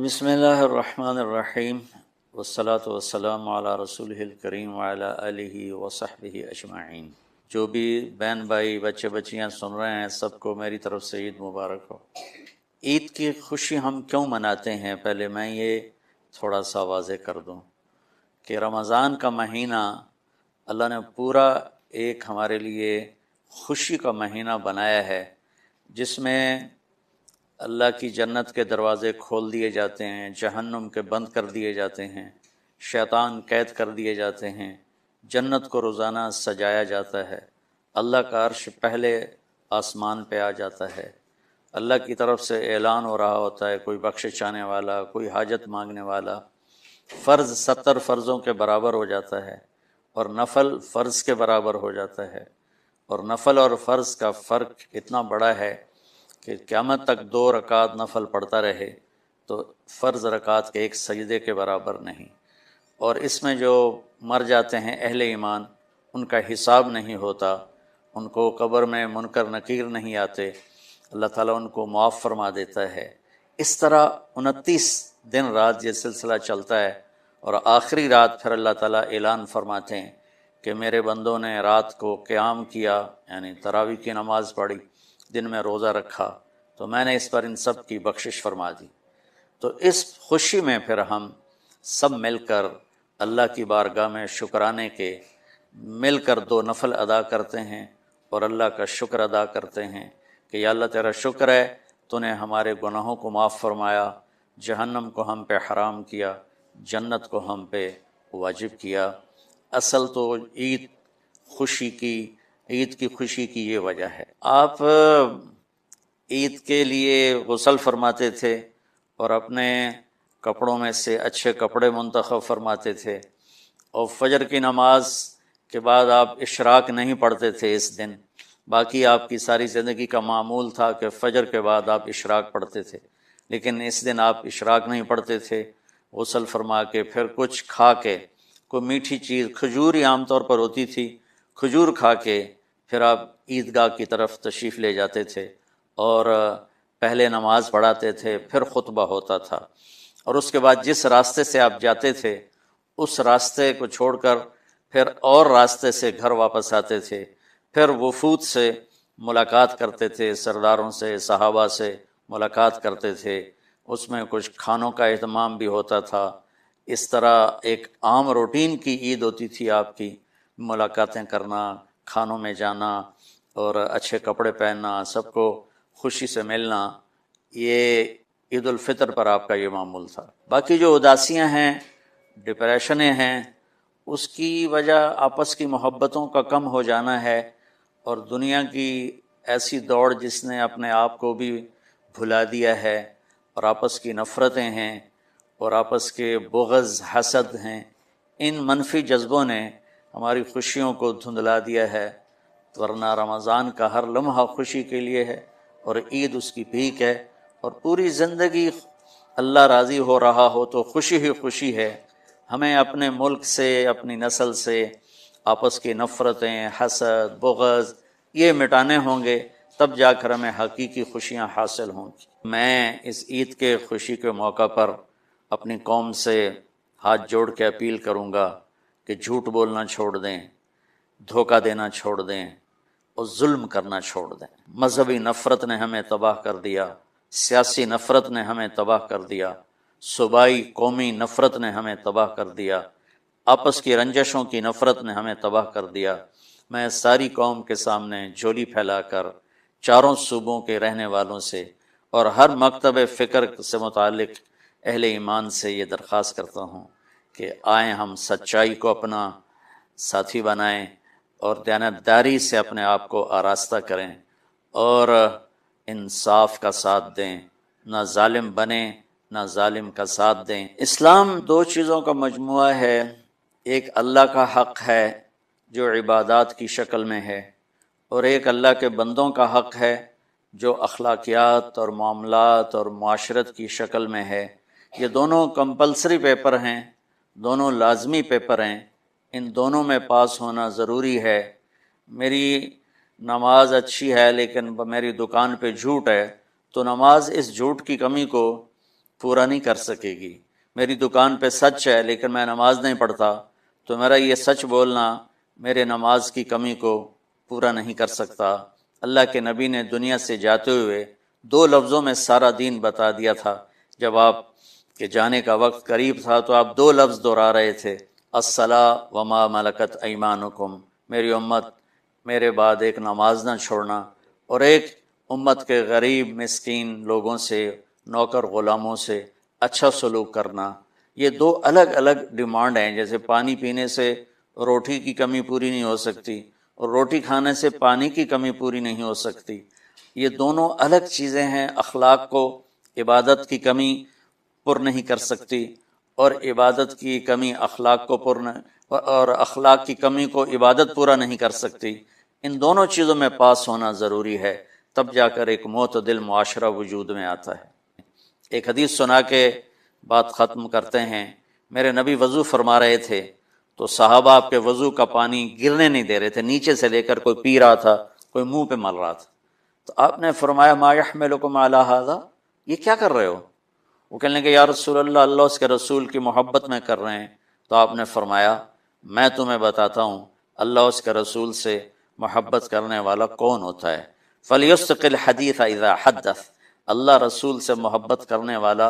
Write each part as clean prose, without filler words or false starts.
بسم اللہ الرحمن الرحیم والصلاة والسلام علی رسولہ الکریم وعلی آلہ وصحبہ اجمعین۔ جو بھی بہن بھائی بچے بچیاں سن رہے ہیں سب کو میری طرف سے عید مبارک ہو۔ عید کی خوشی ہم کیوں مناتے ہیں، پہلے میں یہ تھوڑا سا واضح کر دوں کہ رمضان کا مہینہ اللہ نے پورا ایک ہمارے لیے خوشی کا مہینہ بنایا ہے، جس میں اللہ کی جنت کے دروازے کھول دیے جاتے ہیں، جہنم کے بند کر دیے جاتے ہیں، شیطان قید کر دیے جاتے ہیں، جنت کو روزانہ سجایا جاتا ہے، اللہ کا عرش پہلے آسمان پہ آ جاتا ہے، اللہ کی طرف سے اعلان ہو رہا ہوتا ہے، کوئی بخش چاہنے والا، کوئی حاجت مانگنے والا، فرض 70 فرضوں کے برابر ہو جاتا ہے اور نفل فرض کے برابر ہو جاتا ہے، اور نفل اور فرض کا فرق اتنا بڑا ہے کہ قیامت تک 2 رکعت نفل پڑھتا رہے تو فرض رکعت کے ایک سجدے کے برابر نہیں، اور اس میں جو مر جاتے ہیں اہل ایمان ان کا حساب نہیں ہوتا، ان کو قبر میں منکر نکیر نہیں آتے، اللہ تعالیٰ ان کو معاف فرما دیتا ہے۔ اس طرح 29 دن رات یہ سلسلہ چلتا ہے، اور آخری رات پھر اللہ تعالیٰ اعلان فرماتے ہیں کہ میرے بندوں نے رات کو قیام کیا، یعنی تراویح کی نماز پڑھی، دن میں روزہ رکھا، تو میں نے اس پر ان سب کی بخشش فرما دی۔ تو اس خوشی میں پھر ہم سب مل کر اللہ کی بارگاہ میں شکرانے کے مل کر 2 نفل ادا کرتے ہیں اور اللہ کا شکر ادا کرتے ہیں کہ یا اللہ تیرا شکر ہے تو نے ہمارے گناہوں کو معاف فرمایا، جہنم کو ہم پہ حرام کیا، جنت کو ہم پہ واجب کیا۔ اصل تو عید کی خوشی کی یہ وجہ ہے۔ آپ عید کے لیے غسل فرماتے تھے اور اپنے کپڑوں میں سے اچھے کپڑے منتخب فرماتے تھے، اور فجر کی نماز کے بعد آپ اشراق نہیں پڑھتے تھے اس دن، باقی آپ کی ساری زندگی کا معمول تھا کہ فجر کے بعد آپ اشراق پڑھتے تھے، لیکن اس دن آپ اشراق نہیں پڑھتے تھے، غسل فرما کے پھر کچھ کھا کے، کوئی میٹھی چیز، کھجور ہی عام طور پر ہوتی تھی، کھجور کھا کے پھر آپ عیدگاہ کی طرف تشریف لے جاتے تھے اور پہلے نماز پڑھاتے تھے، پھر خطبہ ہوتا تھا، اور اس کے بعد جس راستے سے آپ جاتے تھے اس راستے کو چھوڑ کر پھر اور راستے سے گھر واپس آتے تھے، پھر وفود سے ملاقات کرتے تھے، سرداروں سے، صحابہ سے ملاقات کرتے تھے، اس میں کچھ کھانوں کا اہتمام بھی ہوتا تھا۔ اس طرح ایک عام روٹین کی عید ہوتی تھی آپ کی، ملاقاتیں کرنا، کھانوں میں جانا اور اچھے کپڑے پہننا، سب کو خوشی سے ملنا، یہ عید الفطر پر آپ کا یہ معمول تھا۔ باقی جو اداسیاں ہیں، ڈپریشنیں ہیں، اس کی وجہ آپس کی محبتوں کا کم ہو جانا ہے، اور دنیا کی ایسی دوڑ جس نے اپنے آپ کو بھی بھلا دیا ہے، اور آپس کی نفرتیں ہیں اور آپس کے بغض حسد ہیں، ان منفی جذبوں نے ہماری خوشیوں کو دھندلا دیا ہے، ورنہ رمضان کا ہر لمحہ خوشی کے لیے ہے اور عید اس کی بھیک ہے، اور پوری زندگی اللہ راضی ہو رہا ہو تو خوشی ہی خوشی ہے۔ ہمیں اپنے ملک سے، اپنی نسل سے آپس کی نفرتیں، حسد، بغض یہ مٹانے ہوں گے، تب جا کر ہمیں حقیقی خوشیاں حاصل ہوں گی۔ میں اس عید کے خوشی کے موقع پر اپنی قوم سے ہاتھ جوڑ کے اپیل کروں گا کہ جھوٹ بولنا چھوڑ دیں، دھوکہ دینا چھوڑ دیں اور ظلم کرنا چھوڑ دیں۔ مذہبی نفرت نے ہمیں تباہ کر دیا، سیاسی نفرت نے ہمیں تباہ کر دیا، صوبائی قومی نفرت نے ہمیں تباہ کر دیا، آپس کی رنجشوں کی نفرت نے ہمیں تباہ کر دیا۔ میں ساری قوم کے سامنے جھولی پھیلا کر چاروں صوبوں کے رہنے والوں سے اور ہر مکتب فکر سے متعلق اہل ایمان سے یہ درخواست کرتا ہوں کہ آئیں ہم سچائی کو اپنا ساتھی بنائیں اور دیانتداری سے اپنے آپ کو آراستہ کریں اور انصاف کا ساتھ دیں، نہ ظالم بنیں نہ ظالم کا ساتھ دیں۔ اسلام 2 چیزوں کا مجموعہ ہے، ایک اللہ کا حق ہے جو عبادات کی شکل میں ہے، اور ایک اللہ کے بندوں کا حق ہے جو اخلاقیات اور معاملات اور معاشرت کی شکل میں ہے۔ یہ دونوں کمپلسری پیپر ہیں، دونوں لازمی پیپر ہیں، ان دونوں میں پاس ہونا ضروری ہے۔ میری نماز اچھی ہے لیکن میری دکان پہ جھوٹ ہے، تو نماز اس جھوٹ کی کمی کو پورا نہیں کر سکے گی۔ میری دکان پہ سچ ہے لیکن میں نماز نہیں پڑھتا، تو میرا یہ سچ بولنا میرے نماز کی کمی کو پورا نہیں کر سکتا۔ اللہ کے نبی نے دنیا سے جاتے ہوئے 2 لفظوں میں سارا دین بتا دیا تھا۔ جب آپ کے جانے کا وقت قریب تھا تو آپ 2 لفظ دہرا رہے تھے، الصلاۃ وما ملکت ایمانکم، میری امت میرے بعد ایک نماز نہ چھوڑنا، اور ایک امت کے غریب مسکین لوگوں سے، نوکر غلاموں سے اچھا سلوک کرنا۔ یہ 2 الگ الگ ڈیمانڈ ہیں۔ جیسے پانی پینے سے روٹی کی کمی پوری نہیں ہو سکتی اور روٹی کھانے سے پانی کی کمی پوری نہیں ہو سکتی، یہ دونوں الگ چیزیں ہیں۔ اخلاق کو عبادت کی کمی پر نہیں کر سکتی، اور عبادت کی کمی اخلاق کو اور اخلاق کی کمی کو عبادت پورا نہیں کر سکتی۔ ان دونوں چیزوں میں پاس ہونا ضروری ہے، تب جا کر ایک معتدل معاشرہ وجود میں آتا ہے۔ ایک حدیث سنا کے بات ختم کرتے ہیں۔ میرے نبی وضو فرما رہے تھے تو صحابہ آپ کے وضو کا پانی گرنے نہیں دے رہے تھے، نیچے سے لے کر کوئی پی رہا تھا، کوئی منہ پہ مل رہا تھا۔ تو آپ نے فرمایا ما یحملکم علی ھذا، یہ کیا کر رہے ہو؟ وہ کہنے لگے یا رسول اللہ، اللہ اس کے رسول کی محبت میں کر رہے ہیں۔ تو آپ نے فرمایا میں تمہیں بتاتا ہوں اللہ اس کے رسول سے محبت کرنے والا کون ہوتا ہے۔ فلیصدق الحدیث اذا حدث، اللہ رسول سے محبت کرنے والا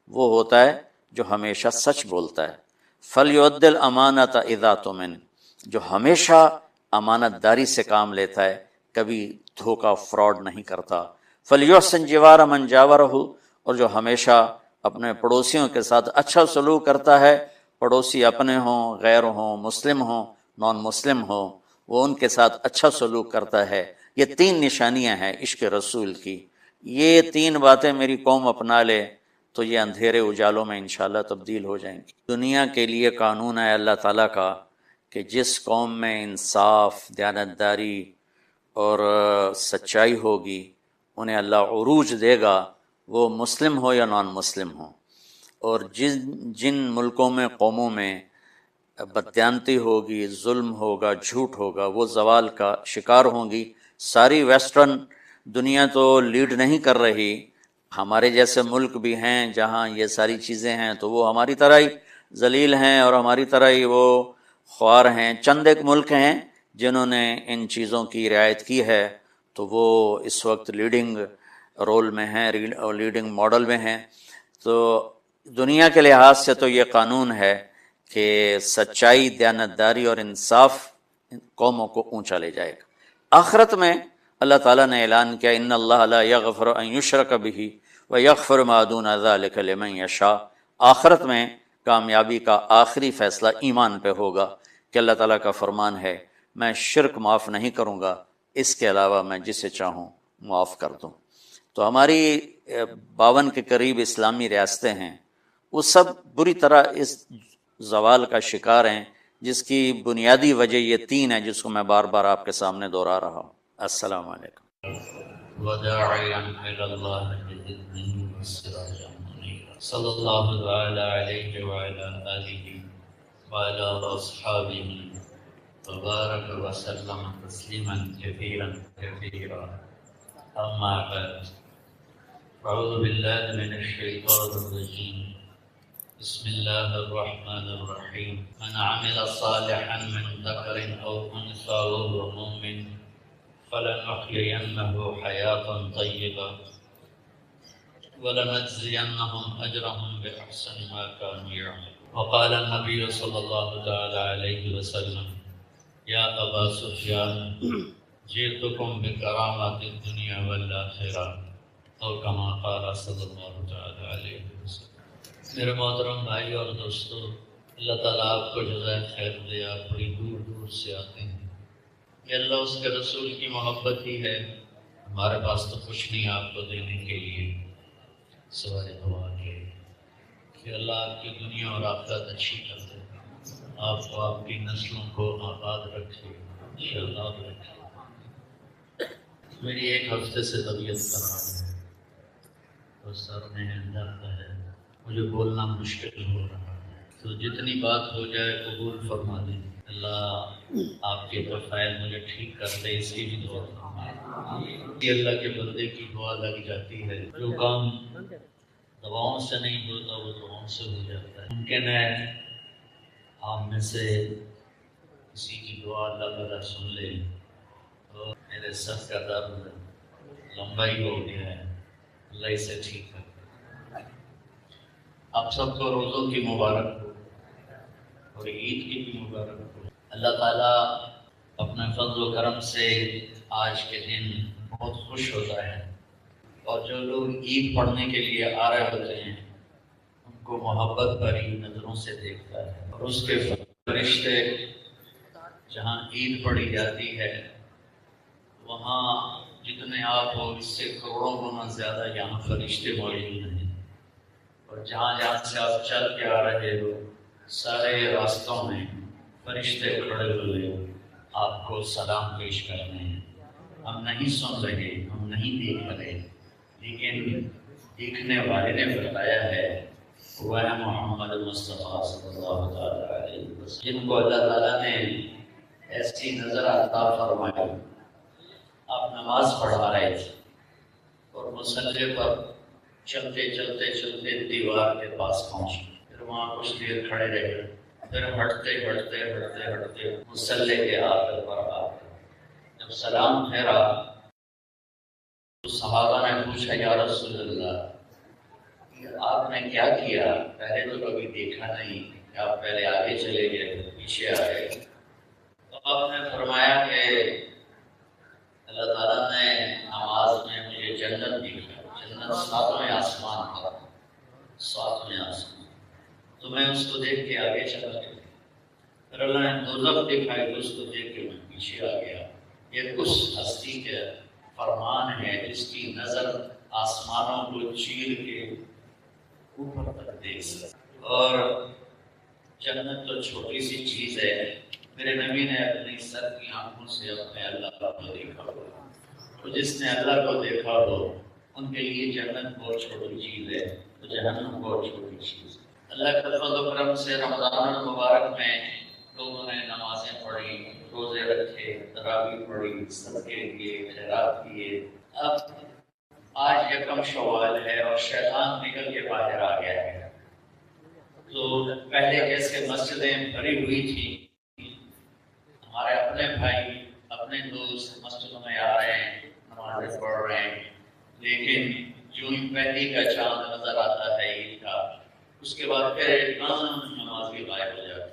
وہ ہوتا ہے جو ہمیشہ سچ بولتا ہے۔ فلیؤدی الامانۃ اذا تؤمن، جو ہمیشہ امانت داری سے کام لیتا ہے، کبھی دھوکہ فراڈ نہیں کرتا۔ فلیحسن جوار من جاورہ، اور جو ہمیشہ اپنے پڑوسیوں کے ساتھ اچھا سلوک کرتا ہے، پڑوسی اپنے ہوں، غیر ہوں، مسلم ہوں، نان مسلم ہوں، وہ ان کے ساتھ اچھا سلوک کرتا ہے۔ یہ 3 نشانیاں ہیں عشق رسول کی۔ یہ 3 باتیں میری قوم اپنا لے تو یہ اندھیرے اجالوں میں انشاءاللہ تبدیل ہو جائیں گی۔ دنیا کے لیے قانون ہے اللہ تعالیٰ کا کہ جس قوم میں انصاف، دیانتداری اور سچائی ہوگی انہیں اللہ عروج دے گا، وہ مسلم ہو یا نان مسلم ہو۔ اور جن ملکوں میں، قوموں میں بددیانتی ہوگی، ظلم ہوگا، جھوٹ ہوگا، وہ زوال کا شکار ہوں گی۔ ساری ویسٹرن دنیا تو لیڈ نہیں کر رہی، ہمارے جیسے ملک بھی ہیں جہاں یہ ساری چیزیں ہیں تو وہ ہماری طرح ہی ذلیل ہیں اور ہماری طرح ہی وہ خوار ہیں۔ چند ایک ملک ہیں جنہوں نے ان چیزوں کی رعایت کی ہے، تو وہ اس وقت لیڈنگ رول میں ہیں، لیڈنگ ماڈل میں ہیں۔ تو دنیا کے لحاظ سے تو یہ قانون ہے کہ سچائی، دیانتداری اور انصاف قوموں کو اونچا لے جائے گا۔ آخرت میں اللہ تعالیٰ نے اعلان کیا ان اللہ لا یغفر ان یشرک بہ ویغفر ما دون ذلک لمن یشاء۔ آخرت میں کامیابی کا آخری فیصلہ ایمان پہ ہوگا کہ اللہ تعالیٰ کا فرمان ہے میں شرک معاف نہیں کروں گا، اس کے علاوہ میں جسے چاہوں معاف کر دوں۔ تو ہماری 52 کے قریب اسلامی ریاستیں ہیں، وہ سب بری طرح اس زوال کا شکار ہیں، جس کی بنیادی وجہ یہ 3 ہے جس کو میں بار بار آپ کے سامنے دہرا رہا ہوں۔ السلام علیکم۔ وداعیا الی اللہ بإذنہ وسراجا منیرا، صلی اللہ تعالی علیہ وعلی آلہ وعلی اصحابہ وبارک وسلم تسلیما کثیرا کثیرا، اما بعد، اعوذ باللہ من الشیطان الرجیم، بسم اللہ الرحمن الرحیم، من عمل صالحا من ذکر او انثى وهو مؤمن فلنحيينه حياة طيبة ولنجزينهم أجرهم بأحسن ما كانوا يعملون۔ وقال النبي صلى الله تعالى عليه وسلم يا أبا سفيان جئتكم بكرامة الدنيا والآخرة، اور كما قال صلی اللہ تعالی علیہ وسلم۔ میرے محترم بھائی اور دوستو، اللہ تعالیٰ آپ کو جزائے خیر دے، آپ بڑی دور دور سے آتے ہیں۔ کہ اللہ اس کے رسول کی محبت ہی ہے، ہمارے پاس تو کچھ نہیں آپ کو دینے کے لیے، سوائے دعا کے کہ اللہ آپ کی دنیا اور آخرت اچھی کر دے، آپ کو، آپ کی نسلوں کو آباد رکھے، انشاءاللہ رکھے۔ میری 1 ہفتے سے طبیعت خراب ہے اور سر میں درد ہے، مجھے بولنا مشکل ہو رہا ہے، تو جتنی بات ہو جائے قبول فرما دیں۔ اللہ آپ کے فائل مجھے ٹھیک کر دے، اس کی بھی دعا فرمائے۔ یہ اللہ کے بندے کی دعا لگ جاتی ہے، جو کام دواؤں سے نہیں ہوتا، وہ دعاؤں سے ہو جاتا ہے۔ ممکن ہے آپ میں سے کسی کی دعا اللہ تعالیٰ سن لے تو میرے سر کا درد لمبا ہی ہو گیا ہے، اللہ اسے ٹھیک کر دے۔ آپ سب کو روزوں کی مبارک ہو اور عید کی بھی مبارک ہو۔ اللہ تعالیٰ اپنے فضل و کرم سے آج کے دن بہت خوش ہوتا ہے، اور جو لوگ عید پڑھنے کے لیے آ رہے ہوتے ہیں ان کو محبت بھری نظروں سے دیکھتا ہے، اور اس کے فرشتے جہاں عید پڑھی جاتی ہے وہاں جتنے آپ ہو اس سے کروڑوں گنا زیادہ یہاں فرشتے موجود ہیں، اور جہاں جہاں سے آپ چل کے آ رہے ہو سارے راستوں میں فرشتے کھڑے ہوئے آپ کو سلام پیش کر رہے ہیں۔ ہم نہیں سن رہے، ہم نہیں دیکھ رہے، لیکن دیکھنے والے نے بتایا ہے وہ ہے محمد مصطفیٰ صلی اللہ علیہ وسلم، جن کو اللہ تعالیٰ نے ایسی نظر عطا فرمائی۔ آپ نماز پڑھا رہے تھے اور مصلی پر چلتے چلتے چلتے دیوار کے پاس پہنچے، پھر وہاں کچھ دیر کھڑے رہے، پھر ہٹتے ہٹتے ہٹتے ہٹتے مصلی کے آخر پر آ گئے۔ جب سلام پھیرا تو صحابہ نے پوچھا یا رسول اللہ آپ نے کیا کیا؟ پہلے تو کبھی دیکھا نہیں، آپ پہلے آگے چلے گئے پھر پیچھے آ گئے۔ تو آپ نے فرمایا کہ اللہ تعالیٰ نے نماز میں مجھے جنت دکھا، جنت ساتویں آسمان پر، ساتویں آسمان، تو میں اس کو دیکھ کے آگے چلا گیا۔ پھر اللہ نے دوزخ دکھائی تو اس کو دیکھ کے میں پیچھے آ گیا۔ یہ اس ہستی کے فرمان ہے جس کی نظر آسمانوں کو چیر کے اوپر تک دیکھ سکتا، اور جنت تو چھوٹی سی چیز ہے۔ میرے نبی نے اپنی سر کی آنکھوں سے اپنے اللہ کو دیکھا ہو، اور جس نے اللہ کو دیکھا ہو ان کے لیے جنت بہت چھوٹی چیز ہے، تو جہنم بہت چھوٹی چیز ہے۔ اللہ کے فضل و کرم سے رمضان المبارک میں لوگوں نے نمازیں پڑھی، روزے رکھے، تراویح پڑھی، صدقے کیے، خیرات کیے۔ اب آج یکم شوال ہے اور شیطان نکل کے باہر آ گیا ہے، تو پہلے جیسے مسجدیں بھری ہوئی تھی، ہمارے اپنے بھائی اپنے دوست مسجدوں میں آ رہے ہیں، نمازیں پڑھ رہے ہیں، لیکن جو پہلی کا چاند نظر آتا ہے عید کا، اس کے بعد پھر ایک نماز بھی غائب ہو جاتی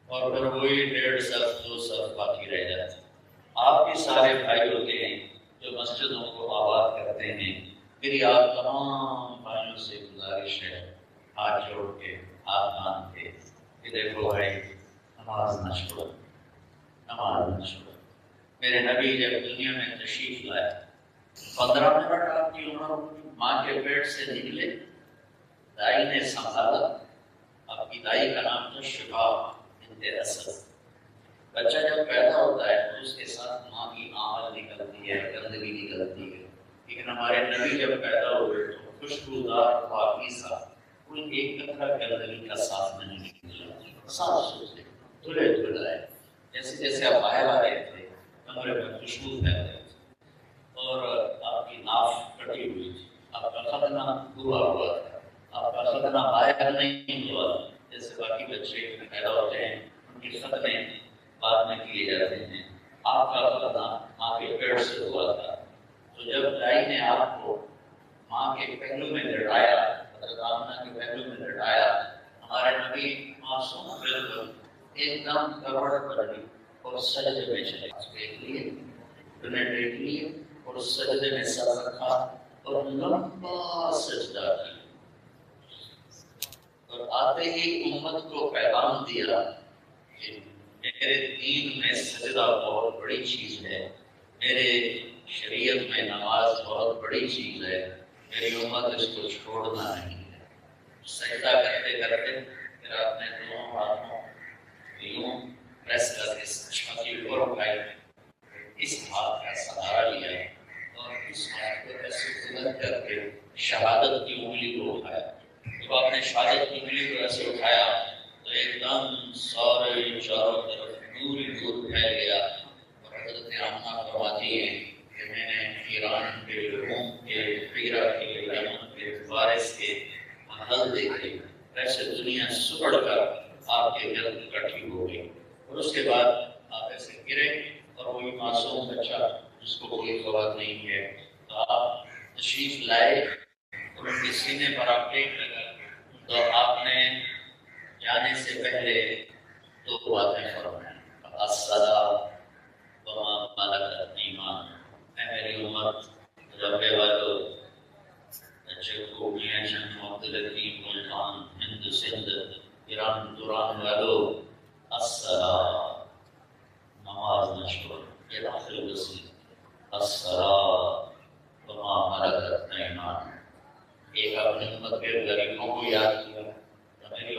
اور پھر وہی 1.5 صف 2 صف باقی رہ جاتے۔ آپ بھی سارے بھائی ہوتے ہیں جو مسجدوں کو آباد کرتے ہیں، میری آپ تمام بھائیوں سے گزارش ہے، ہاتھ جوڑ کے ہاتھ باندھ کے کہ دیکھو بھائی نماز نہ چھوڑو، نماز نہ چھوڑو۔ میرے نبی جب دنیا میں تشریف لائے 15 منٹ آپ کی عمر ماں کے پیٹ سے نکلے، دائی نے سنبھالا، آپ کی دائی کا نام تھا شفا بنت اسد۔ بچہ جب پیدا ہوتا ہے تو اس کے ساتھ ماں کی آمل نکلتی ہے، گندگی نکلتی ہے، لیکن ہمارے نبی جب پیدا ہوئے تو خوشبودار پاکیزہ کوئی ایک قطرہ گندگی کا ساتھ نہیں نکلا، صاف ستھرے دھلے دھلائے، جیسے جیسے آپ باہر آ رہے تھے کمرے میں خوشبو پھیل رہی تھی، اور آپ کی ناف کٹی ہوئی تھی، آپ کا ختنہ ہوا ہوا تھا، آپ کا ختنہ باہر نہیں ہوا، جیسے باقی بچے پیدا ہوتے ہیں ان کے ختنے بعد میں کیے جاتے ہیں، آپ کا ختنہ ماں کے پیٹ سے ہوا تھا۔ تو جب دائی نے آپ کو ماں کے پہلو میں لٹایا، حضرت آمنہ کے پہلو میں لٹایا، ہمارے نبی معصوم بالکل ایک دم کروڑ پڑی اور سجدے میں چلے دیکھ لیے، انہیں دیکھ لیے اور سجدے میں سر رکھا اور لمبا سجدہ کیا، اور آتے ہی امت کو پیغام دیا کہ میرے دین میں سجدہ بہت بڑی چیز ہے، میرے شریعت میں نماز بہت بڑی چیز ہے، میری امت اس کو چھوڑنا نہیں ہے۔ سجدہ کرتے کرتے پھر اپنے دونوں ہاتھوں یوں پریس کر کے چھاتی پر اٹھائی، اس ہاتھ کا سہارا لیا اور اس ہاتھ کو ایسے بلند کر کے شہادت کی انگلی کو اٹھایا۔ جب آپ نے شہادت کی انگلی کو ایسے اٹھایا تو ایک دم سارے چاروں طرف نور ہی نور پھیل گیا، اور حضرت آمنہ فرماتی ہے کہ میں نے ایران کے، روم کے، ہیرا کے، یمن کے، فارس کے حل دیکھے ویسے دنیا سکڑ کر آپ کے گرد اکٹھی ہو گئی، اور اس کے بعد آپ ایسے گرے اور وہی معصوم بچہ جس کو کوئی خبر نہیں ہے آپ تشریف لائے اور ان کے سینے پر آپ ٹیک لگا تو آپ نے جانے سے پہلے دو باتیں فرمائیں، الصلاۃ وما ملکت ایمان، اے میری امت ربے والو جگہ میاں چند مختلفی ملتان ہند سندھ ایران دوران والو الصلاۃ نماز نہ چھوڑو، یہ آخر وصیت الصلاۃ وما ملکت ایمان۔ ایک اپنی امت کے غریبوں کو یاد کیا، میری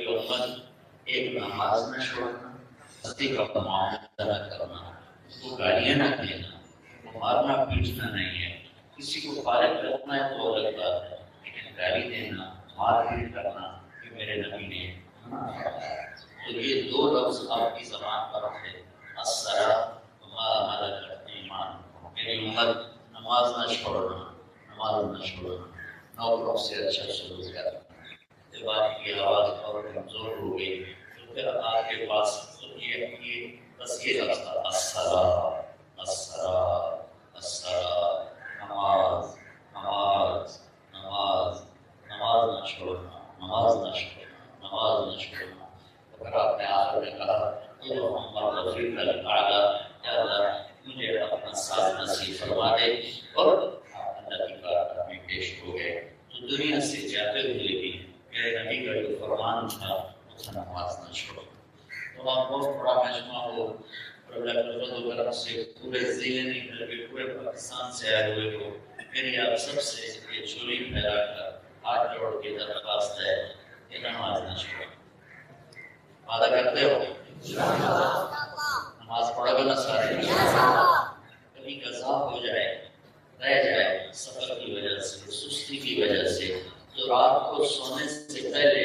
امت ایک نماز نہ چھوڑنا، سستی کا معاملہ نہ کرنا، اس کو گالیاں نہ دینا، وہ مارنا پیٹنا نہیں ہے، کسی کو فارغ رکھنا ہے تو الگ بات ہے، لیکن گالی دینا مار پیٹ کرنا یہ میرے نبی نے تو یہ دو لفظ آپ کی زبان پر تھے، الصلاۃ وما ملکت ایمان، میری امت نماز نہ چھوڑنا، نماز نہ چھوڑنا، نوکروں سے اچھا سلوک کرنا۔ جب آپ کی آواز اور کمزور ہو گئی تو پھر آپ کے پاس بس یہ لفظ تھا الصلاۃ الصلاۃ الصلاۃ، نماز نماز نماز، نماز نہ چھوڑنا، نماز نہ چھوڑنا، نماز نہ چھوڑنا۔ تو پھر آپ نے آخر میں کہا اللہم رفیق الاعلیٰ، یا اللہ مجھے اپنا ساتھ نصیب فرما دے، اور اللہ کی بارگاہ میں پیش ہو گئے تو دنیا سے جاتے ہوئے بھی میرے نبی کا جو فرمان تھا وہ نماز نہ چھوڑو۔ تو آپ بہت بڑا مجمع ہو اور اللہ کی فضل و کرم سے پورے ضلع نہیں بلکہ پورے پاکستان سے آئے ہوئے ہو، میری آپ سب سے یہ چولی پھیلا کر ہاتھ جوڑ کے درخواست ہے کہ نماز نہ چھوڑو۔ وعدہ کرتے ہو نماز پڑھو گے نا سارے؟ کبھی قضا ہو جائے رہ جائے سفر کی وجہ سے، سستی کی وجہ سے، تو رات کو سونے سے پہلے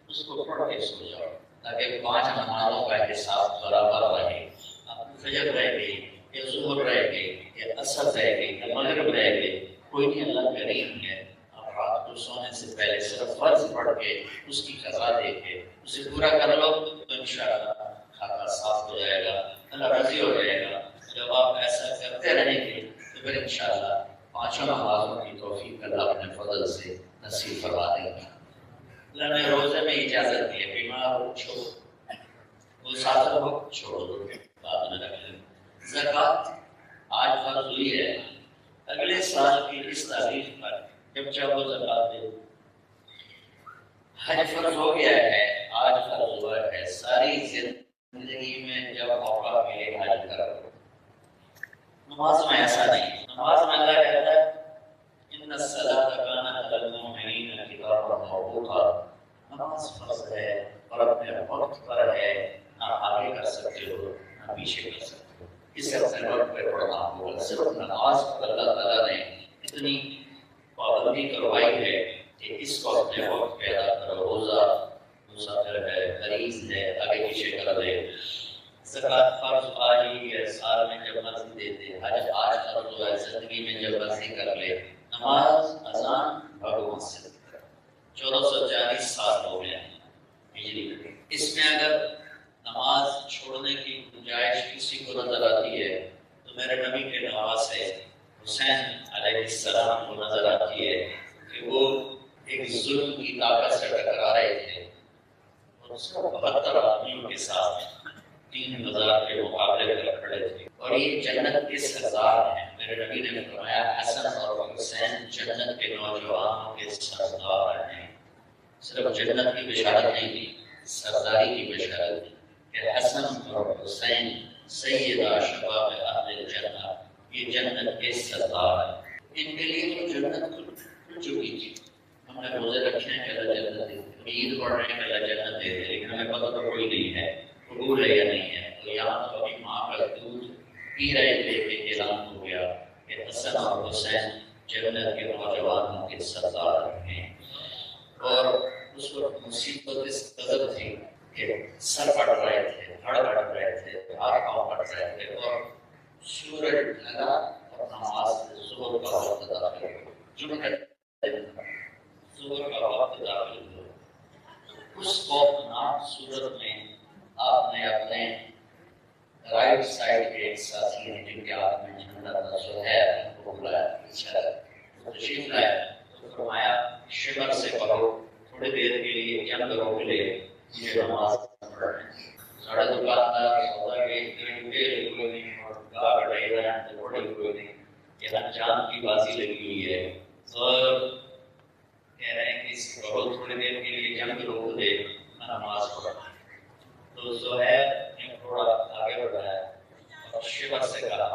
اس کو پڑھ کے سو جاؤ تاکہ 5 نمازوں کا حساب برابر رہے۔ آپ فجر رہ گئی یا ظہر رہ گئی یا عصر رہ گئی یا مغرب رہ گئی، کوئی نہیں، اللہ کریم ہے، آپ رات کو سونے سے پہلے صرف فرض پڑھ کے اس کی قضا دے کے اسے پورا کر لو تو انشاءاللہ کھاتا صاف ہو جائے گا، اللہ راضی ہو جائے گا۔ جب آپ ایسا کرتے رہیں گے تو پھر انشاءاللہ 5 نمازوں کی توفیق اللہ اپنے فضل سے نصیب فرما دے گا۔ اللہ نے روزے میں اجازت دی ہے، بیمار ہو چھوڑو، مسافر ہو چھوڑ دو، بعد میں رکھ لیں۔ زکوٰۃ آج فرض ہوئی ہے، اگلے سال کی اس تاریخ پر جب چاہو زکوٰۃ دے۔ حج فرض ہو گیا ہے، آج فرض ہوا ہے، ساری زندگی میں جب موقع ملے حج کرو۔ نماز میں ایسا نہیں، نماز میں اللہ کہتا ہے ان الصلاۃ کانت علی المؤمنین کتابا موقوتا، نماز فرض ہے اور اپنے وقت پر ہے، نہ آگے کر سکتے ہو نہ پیچھے کر سکتے ہو، اس سے اپنے وقت پہ پڑھنا ہوگا۔ صرف نماز پر اللہ تعالیٰ نے اتنی پابندی کروائی ہے کہ اس کو اپنے وقت پہ ادا کرو، روزہ مسافر ہے، مریض ہے، آگے پیچھے کر دے۔ زکوٰۃ فرض آج ہی ہے، سال میں جب مرضی دے دے، حج آج فرض ہوا ہے، زندگی میں جب مرضی کر لے۔ نماز اذان بھگوان سے 1440 سال ہو گئے ہجری، اس میں اگر نماز چھوڑنے کی گنجائش کسی کو نظر آتی ہے تو میرے نبی کے نواسے حسین علیہ السلام کو نظر آتی ہے کہ وہ ایک ظلم کی طاقت سے ٹکرا رہے تھے اور 72 آدمیوں کے ساتھ 3000 کے مقابلے پر کھڑے تھے، اور یہ جنت کے سردار ہیں۔ میرے نبی نے فرمایا حسن اور حسین جنت کے نوجوانوں کے سردار ہیں۔ صرف جنت کی بشارت نہیں دی، سرداری کی بشارت دی کہ حسن اور حسین سیدہ شباب اہل الجنہ، یہ جنت کے سردار ہیں۔ ان کے لیے تو جنت کھل چکی تھی، ہم نے روزے رکھے ہیں کہ اللہ جنت دے، عید پڑھ رہے ہیں کہ اللہ جنت دے، لیکن ہمیں پتہ تو کوئی نہیں ہے قبول ہے یا نہیں ہے۔ تو یہاں تو ابھی ماں کا دودھ پی رہے تھے کہ اعلان ہو گیا کہ حسن اور حسین جنت کے نوجوانوں کے سردار ہیں، اور اس وقت مصیبت اس قدر تھی کہ سر پڑ رہے تھے، دھڑ پڑ رہے تھے، ہاتھ پاؤں پڑ رہے تھے، اور سورج ڈھلا اور نماز ظہر کا وقت داخل ہو، جمعہ ظہر کا وقت داخل ہو، اس خوفناک صورت میں آپ نے اپنے رائٹ سائڈ کے ایک ساتھی ہیں جن کے ہاتھ میں جھنڈا تھا زہیر کو بلایا، تشریف لائے تو فرمایا شمر سے پڑھو، تھوڑی دیر کے لیے جنگ روک لے، مجھے نماز پڑھنا ہے۔ ساڑھے دکاندار سودا کے اتنے کوئی نہیں اور گاہ بڑھے رہے ہیں تو بڑے کوئی نہیں، یہ جان کی بازی لگی ہوئی ہے، اور کہہ رہے ہیں کہ اس پڑھو تھوڑی دیر کے لیے جنگ روک دے، میں نماز پڑھنا۔ تو زہیر نے تھوڑا آگے بڑھایا اور شمر سے کہا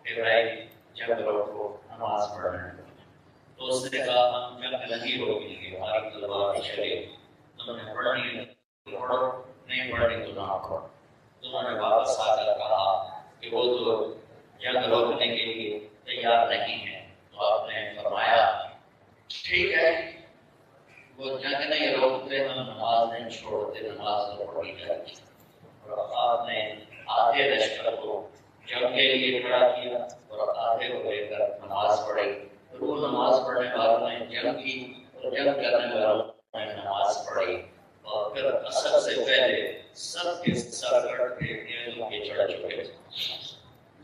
کہ بھائی جنگ روکو، نماز پڑھنا ہے۔ تو اس نے کہا ہم جنگ نہیں روکیں گے، ہماری تلوار چلے، تم نے پڑھنی ہے تو پڑھو، نہیں پڑھنی تو نہ پڑھو۔ تو انہوں نے واپس آ کر کہا کہ وہ تو جنگ روکنے کے لیے تیار نہیں ہے۔ تو آپ نے فرمایا ٹھیک ہے، وہ جنگ نہیں روکتے، ہم نماز نہیں چھوڑتے، نماز تو پڑھی جائے گی۔ اور آپ نے آدھے لشکر کو جنگ کے لیے کھڑا کیا اور آدھے کو لے کر نماز پڑھی۔ وہ نماز پڑھنے والوں نے جنگ کی اور جنگ کرنے والوں نے نماز پڑھی، اور پھر عصر سے پہلے سب کے سر کٹ کے نیزوں کے چڑھ چکے تھے۔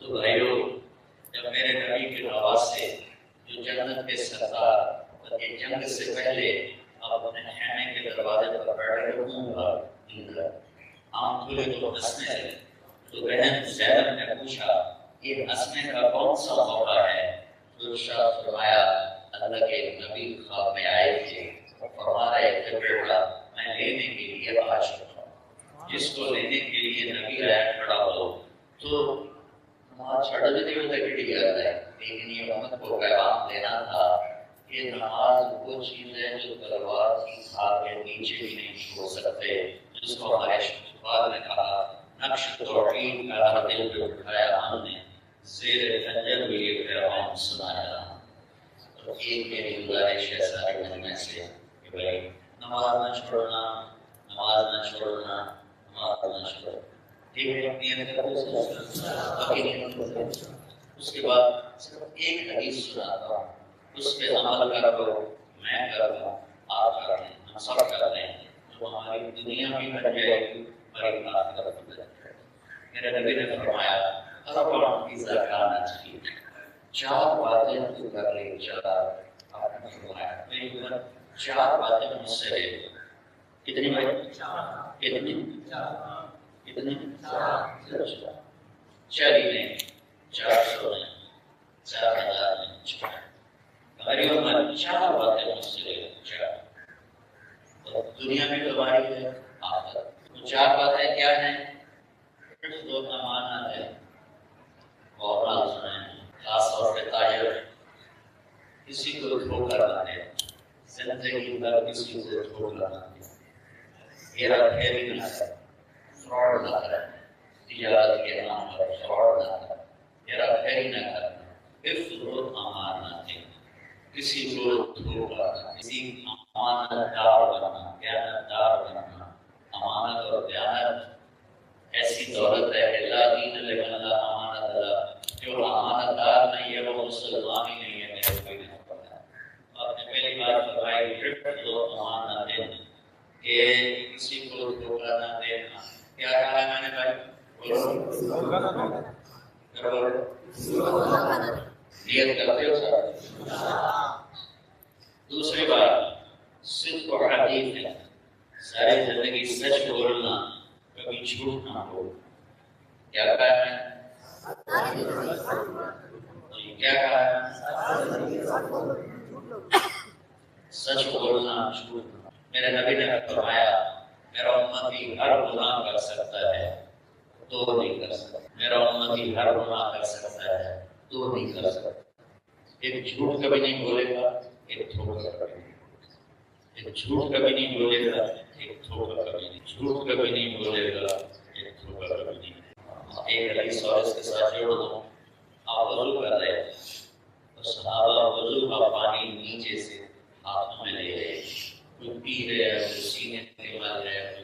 تو بھائیو، جب میرے نبی کے نواسے جو جنت کے سردار بلکہ جنگ سے پہلے آپ اپنے خیمے کے دروازے پر بیٹھے ہوں گا، عام کھلے تو ہنسنے لگے۔ تو بہن زینب نے پوچھا یہ ہنسنے کا کون سا موقع ہے؟ تو ارشاد فرمایا اللہ کے نبی خواب میں آئے تھے اور فرما رہے تھے بیٹا میں لینے کے لیے آ چکا ہوں۔ جس کو لینے کے لیے نبی آیا کھڑا ہو تو نماز چھڑ دیتے ہوئے گڑ جاتا ہے، لیکن یہ امت کو پیغام دینا تھا کہ نماز وہ چیز ہے جو تلوار کی دھار کے نیچے بھی نہیں چھوڑ سکتے، جس کو ہمارے شفاعت نے کہا نقش توحید کا ہر دل پہ اٹھایا ہم نے، زیر خنجر بھی یہ پیغام سنایا۔ تو ایک میری گزارش ہے سارے مجمع سے کہ بھائی نماز نہ چھوڑنا، نماز نہ چھوڑنا، نماز نہ چھوڑنا۔ ٹھیک ہے، نیت کرو۔ اس کے بعد صرف ایک حدیث سناتا ہوں، اس پہ عمل کرو، میں کروں، آپ کر لیں، ہم سب کر لیں، تو ہماری دنیا بھی بن جائے گی، ہماری آخرت بھی بن جائے گی۔ میرے نبی نے فرمایا اربع اذا كانت فيك، چار باتیں تو کر لے، چار آپ نے فرمایا میری اوپر چار باتیں مجھ سے لے لو۔ کتنی باتیں؟ کتنی؟ کتنی؟ چالیس نہیں، 400 نہیں، 4000 نہیں، ہماری عمر چار باتیں مجھ سے لے لو، چار۔ اور دنیا میں تمہاری ہے آخرت۔ چار باتیں کیا ہیں؟ دو امانت ہے، اور نہ سنیں، خاص طور پہ تاجر کسی کو دھوکہ نہ دے، زندگی بھر کسی کو دھوکہ نہ دے، ہیرا پھیری نہ کرے، فراڈ نہ کرے، تجارت کے نام پر فراڈ نہ کرے، ہیرا پھیری نہ کرے، حفظ امانت ہے، کسی کو دھوکہ نہ دے، کسی امانت دار بننا، دیانت دار بننا۔ امانت اور دیانت ایسی دولت ہے کہ لا دین لمن لا امانت له، جو امانت دار نہیں ہے وہ مسلمان ہی نہیں ہے، میرے کوئی نہیں پتا۔ آپ نے پہلی بار فرمائی حفظ امانت ہے کہ کسی کو دھوکہ نہ دینا۔ کیا کہا ہے میں نے بھائی؟ نیت کرتے ہو سر؟ دوسری بات صدق و حدیث ہے، ساری زندگی سچ بولنا، کبھی جھوٹ نہ بولنا۔ کیا کہا ہے؟ کیا کہا ہے؟ سچ بولنا، جھوٹ بولنا۔ میرے نبی نے فرمایا میرا امتی ہر گناہ کر سکتا ہے، تو نہیں کر سکتا۔ میرا امتی ہر گناہ کر سکتا ہے، تو نہیں کر سکتا۔ ایک جھوٹ کبھی نہیں بولے گا، ایک دھوکہ کبھی نہیں بولے گا، ایک جھوٹ کبھی نہیں بولے گا، ایک دھوکہ کبھی نہیں، جھوٹ کبھی نہیں بولے گا، ایک دھوکہ کبھی نہیں۔ ایک حدیث اور اس کے ساتھ جوڑ دو، آپ وضو کر رہے ہیں اور صحابہ وضو کا پانی نیچے سے ہاتھوں میں لے رہے ہیں، کوئی پی رہے ہیں، کوئی سینے میں مل رہے ہیں،